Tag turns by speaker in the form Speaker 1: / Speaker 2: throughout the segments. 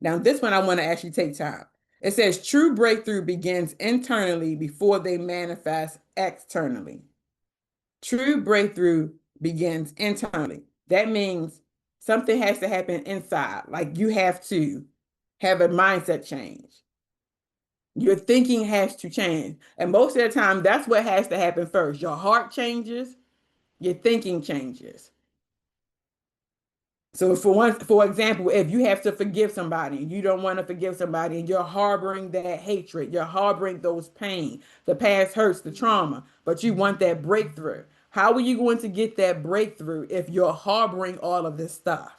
Speaker 1: Now, this one I want to actually take time. It says true breakthrough begins internally before they manifest externally. True breakthrough begins internally. That means something has to happen inside. Like you have to have a mindset change. Your thinking has to change. And most of the time, that's what has to happen first. Your heart changes, your thinking changes. So for example, if you have to forgive somebody and you don't want to forgive somebody and you're harboring that hatred, you're harboring those pain, the past hurts, the trauma, but you want that breakthrough. How are you going to get that breakthrough if you're harboring all of this stuff?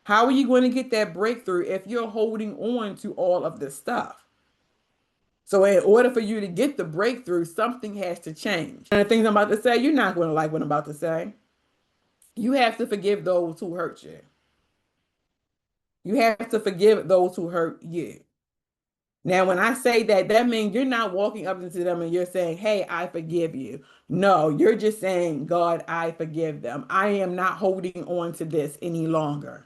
Speaker 1: How are you going to get that breakthrough if you're holding on to all of this stuff? So in order for you to get the breakthrough, something has to change. And the things I'm about to say, you're not going to like what I'm about to say. You have to forgive those who hurt you. You have to forgive those who hurt you. Now, when I say that, that means you're not walking up into them and you're saying, hey, I forgive you. No, you're just saying, God, I forgive them. I am not holding on to this any longer.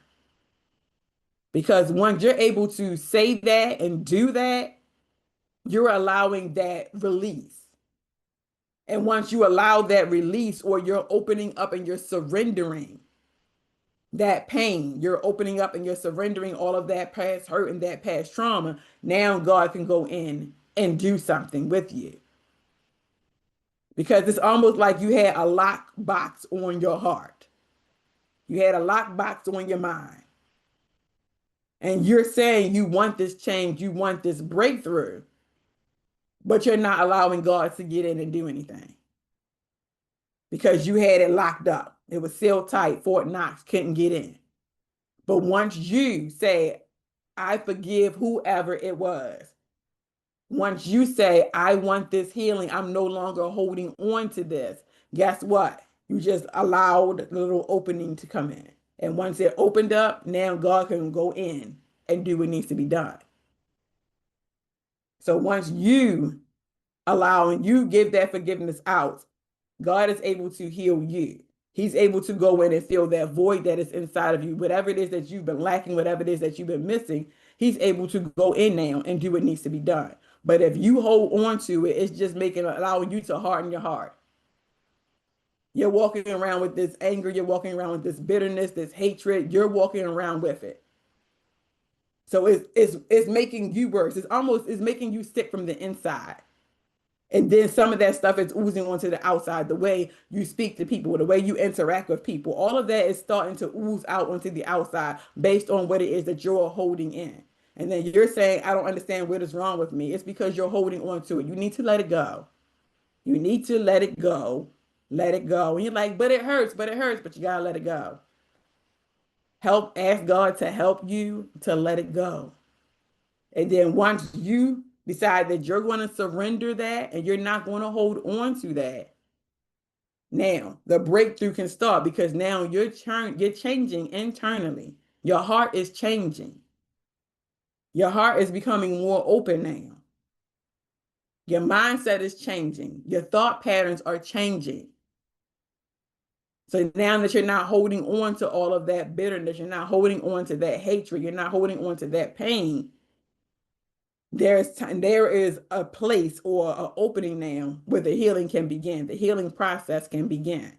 Speaker 1: Because once you're able to say that and do that, you're allowing that release. And once you allow that release, or you're opening up and you're surrendering that pain, you're opening up and you're surrendering all of that past hurt and that past trauma, now God can go in and do something with you. Because it's almost like you had a lock box on your heart. You had a lock box on your mind. And you're saying you want this change, you want this breakthrough, but you're not allowing God to get in and do anything. Because you had it locked up. It was sealed tight. Fort Knox couldn't get in. But once you say, I forgive whoever it was, once you say, I want this healing, I'm no longer holding on to this, guess what? You just allowed the little opening to come in. And once it opened up, now God can go in and do what needs to be done. So once you allow and you give that forgiveness out, God is able to heal you. He's able to go in and fill that void that is inside of you. Whatever it is that you've been lacking, whatever it is that you've been missing, he's able to go in now and do what needs to be done. But if you hold on to it, it's just allowing you to harden your heart. You're walking around with this anger, you're walking around with this bitterness, this hatred, you're walking around with it. So it's making you worse. It's making you sick from the inside. And then some of that stuff is oozing onto the outside, the way you speak to people, the way you interact with people. All of that is starting to ooze out onto the outside based on what it is that you're holding in. And then you're saying, I don't understand what is wrong with me. It's because you're holding on to it. You need to let it go. You need to let it go. Let it go. And you're like, but it hurts, but you got to let it go. Ask God to help you to let it go. And then once you decide that you're going to surrender that and you're not going to hold on to that, now the breakthrough can start, because now you're changing internally. Your heart is changing. Your heart is becoming more open now. Your mindset is changing. Your thought patterns are changing. So now that you're not holding on to all of that bitterness, you're not holding on to that hatred, you're not holding on to that pain, there is a place or an opening now where the healing can begin. The healing process can begin.